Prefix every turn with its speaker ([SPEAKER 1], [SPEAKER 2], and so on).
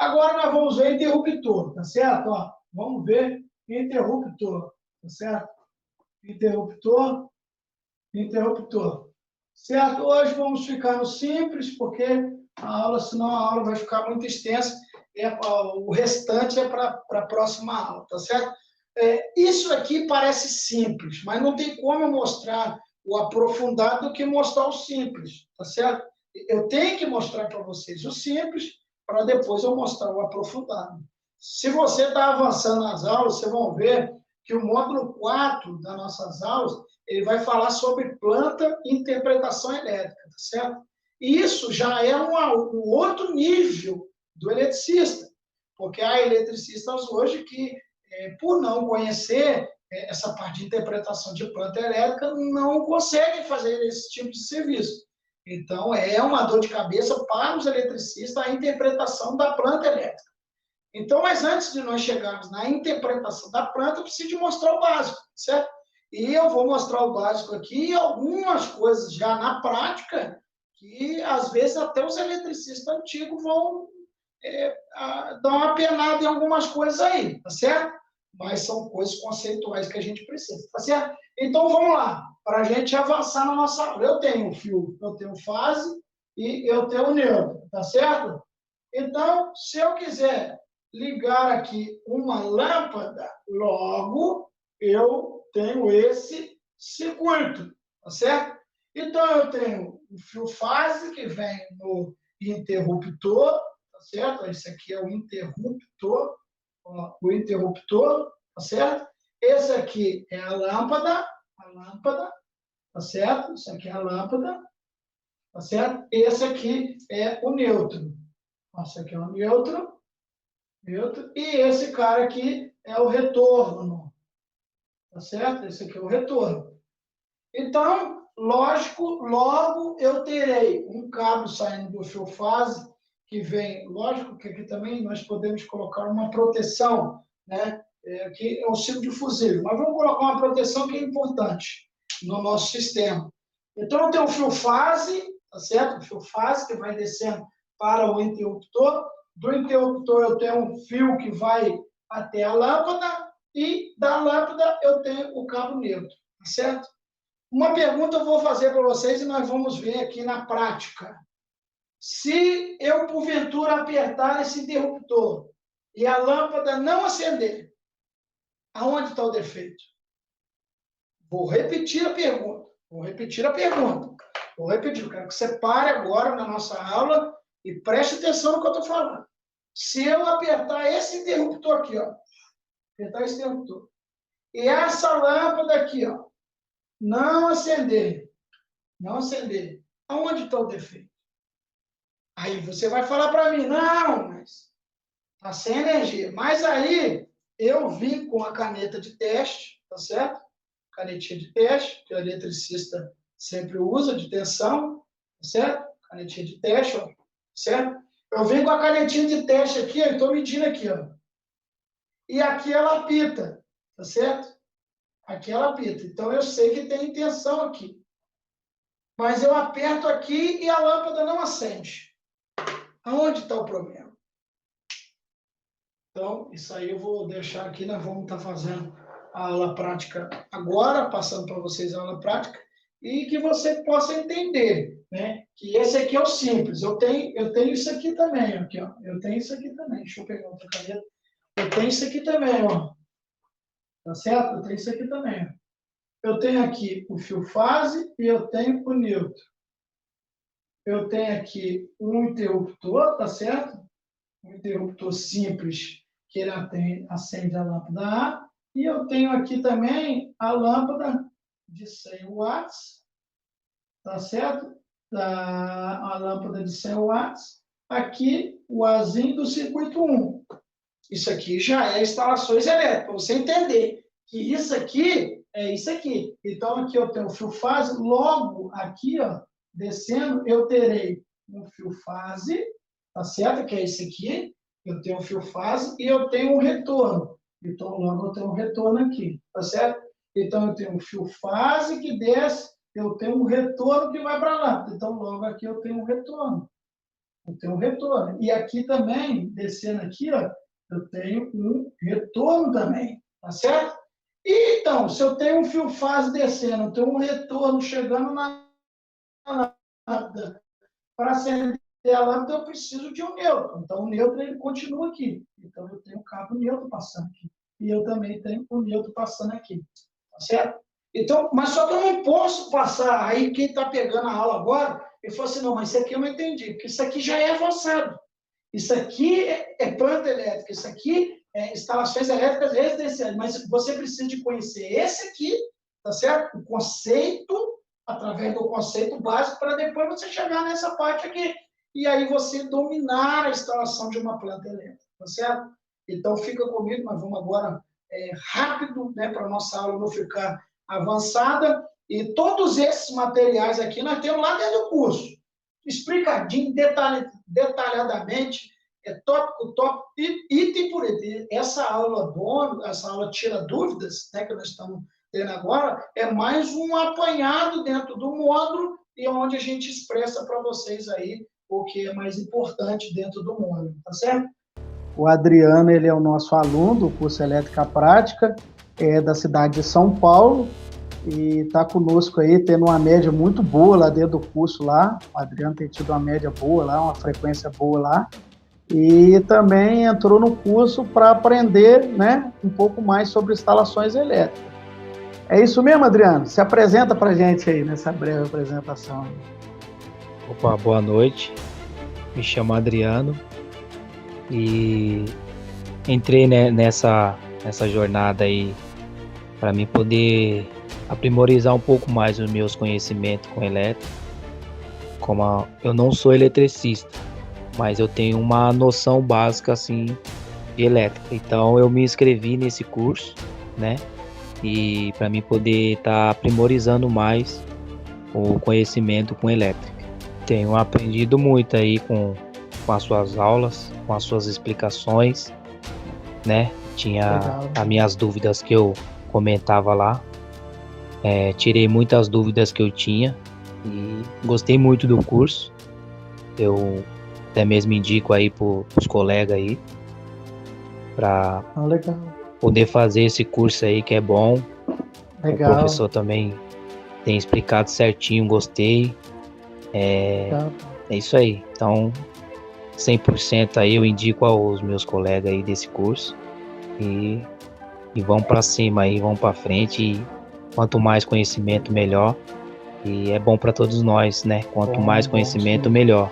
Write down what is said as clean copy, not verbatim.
[SPEAKER 1] Agora nós vamos ver interruptor, tá certo? Ó, vamos ver interruptor, tá certo? Interruptor, interruptor. Certo? Hoje vamos ficar no simples, porque a aula, senão a aula vai ficar muito extensa, e o restante é para a próxima aula, tá certo? Isso aqui parece simples, mas não tem como eu mostrar o aprofundado do que mostrar o simples, tá certo? Eu tenho que mostrar para vocês o simples, para depois eu mostrar o aprofundado. Se você está avançando nas aulas, vocês vão ver que o módulo 4 das nossas aulas, ele vai falar sobre planta e interpretação elétrica, tá certo? E isso já é um outro nível do eletricista, porque há eletricistas hoje que, por não conhecer essa parte de interpretação de planta elétrica, não conseguem fazer esse tipo de serviço. Então, é uma dor de cabeça para os eletricistas a interpretação da planta elétrica. Então, mas antes de nós chegarmos na interpretação da planta, eu preciso de mostrar o básico, certo? E eu vou mostrar o básico aqui e algumas coisas já na prática que, às vezes, até os eletricistas antigos vão dar uma penada em algumas coisas aí, tá certo? Mas são coisas conceituais que a gente precisa, tá certo? Então, vamos lá, para a gente avançar na nossa aula. Eu tenho fio, eu tenho fase e eu tenho neutro, tá certo? Então, se eu quiser ligar aqui uma lâmpada, logo eu tenho esse circuito, tá certo? Então, eu tenho o fio fase que vem no interruptor, tá certo? Esse aqui é o interruptor, ó, o interruptor, tá certo? Esse aqui é a lâmpada, tá certo? Isso aqui é a lâmpada, tá certo? Esse aqui é o neutro. Esse aqui é o neutro. E esse cara aqui é o retorno, tá certo? Esse aqui é o retorno. Então, lógico, logo eu terei um cabo saindo do fio fase, que vem, lógico que aqui também nós podemos colocar uma proteção, né? Que é o ciclo de fusível, mas vamos colocar uma proteção que é importante no nosso sistema. Então, eu tenho o fio fase, tá certo? O fio fase que vai descendo para o interruptor. Do interruptor eu tenho um fio que vai até a lâmpada e da lâmpada eu tenho o cabo neutro, tá certo? Uma pergunta eu vou fazer para vocês e nós vamos ver aqui na prática. Se eu, porventura, apertar esse interruptor e a lâmpada não acender, aonde está o defeito? Vou repetir a pergunta. Vou repetir. Eu quero que você pare agora na nossa aula e preste atenção no que eu estou falando. Se eu apertar esse interruptor aqui, ó, apertar esse interruptor, e essa lâmpada aqui, ó, não acender, aonde está o defeito? Aí você vai falar para mim, não, mas está sem energia. Mas aí eu vim com a caneta de teste, tá certo? Canetinha de teste, que o eletricista sempre usa, de tensão, tá certo? Canetinha de teste, ó, certo? Eu venho com a canetinha de teste aqui, eu estou medindo aqui, ó. E aqui ela apita, tá certo? Aqui ela apita. Então eu sei que tem tensão aqui. Mas eu aperto aqui e a lâmpada não acende. Aonde está o problema? Então, isso aí eu vou deixar aqui, nós vamos estar fazendo a aula prática agora, passando para vocês a aula prática, e que você possa entender, né? Que esse aqui é o simples. Eu tenho isso aqui também, aqui, ó. Eu tenho isso aqui também. Deixa eu pegar outra caneta. Eu tenho isso aqui também, ó. Tá certo? Eu tenho isso aqui também, ó. Eu tenho aqui o fio fase e eu tenho o neutro. Eu tenho aqui um interruptor, tá certo? Um interruptor simples, que ele acende a lâmpada A. E eu tenho aqui também a lâmpada de 100 watts, tá certo? A lâmpada de 100 watts. Aqui, o Azinho do circuito 1. Isso aqui já é instalações elétricas, para você entender que isso aqui é isso aqui. Então, aqui eu tenho o fio fase, logo aqui, ó, descendo, eu terei um fio fase, tá certo? Que é esse aqui. Eu tenho um fio fase e eu tenho um retorno. Então, logo eu tenho um retorno aqui, tá certo? Então, eu tenho um fio fase que desce, eu tenho um retorno que vai para lá. Então, logo aqui eu tenho um retorno. Eu tenho um retorno. E aqui também, descendo aqui, ó, eu tenho um retorno também, tá certo? E, então, se eu tenho um fio fase descendo, eu tenho um retorno chegando na lâmpada, para acender a lâmpada eu preciso de um nêutron. Então, o nêutron ele continua aqui. Então, eu tenho o cabo neutro passando aqui. E eu também tenho o neutro passando aqui. Tá certo? Então, mas só que eu não posso passar. Aí, quem está pegando a aula agora, ele falou assim, não, mas isso aqui eu não entendi, porque isso aqui já é avançado. Isso aqui é planta elétrica, isso aqui é instalações elétricas residenciais, mas você precisa de conhecer esse aqui, tá certo? O conceito, através do conceito básico, para depois você chegar nessa parte aqui. E aí você dominar a instalação de uma planta elétrica, tá certo? Então, fica comigo, nós vamos agora rápido, né, para a nossa aula não ficar avançada. E todos esses materiais aqui nós temos lá dentro do curso, explicadinho, detalhadamente, tópico, item por item. Essa aula bônus, essa aula tira dúvidas, né, que nós estamos tendo agora, é mais um apanhado dentro do módulo e onde a gente expressa para vocês aí o que é mais importante dentro do módulo, tá certo?
[SPEAKER 2] O Adriano, ele é o nosso aluno do curso Elétrica Prática, é da cidade de São Paulo, e está conosco aí, tendo uma média muito boa lá dentro do curso lá. O Adriano tem tido uma média boa lá, uma frequência boa lá, e também entrou no curso para aprender, né, um pouco mais sobre instalações elétricas. É isso mesmo, Adriano? Se apresenta para a gente aí nessa breve apresentação.
[SPEAKER 3] Opa, boa noite. Me chamo Adriano e entrei, né, nessa jornada aí para mim poder aprimorizar um pouco mais os meus conhecimentos com elétrica. Como eu não sou eletricista, mas eu tenho uma noção básica assim de elétrica. Então eu me inscrevi nesse curso, né? E para mim poder estar aprimorizando mais o conhecimento com elétrica. Tenho aprendido muito aí com as suas aulas, com as suas explicações, né? Tinha as minhas dúvidas que eu comentava lá. Tirei muitas dúvidas que eu tinha e gostei muito do curso. Eu até mesmo indico aí para os colegas aí para poder fazer esse curso aí que é bom.
[SPEAKER 2] Legal.
[SPEAKER 3] O professor também tem explicado certinho, gostei. É isso aí. Então, 100% aí eu indico aos meus colegas aí desse curso e vão para cima aí, vão para frente. E quanto mais conhecimento, melhor. E é bom para todos nós, né? Quanto mais conhecimento, melhor.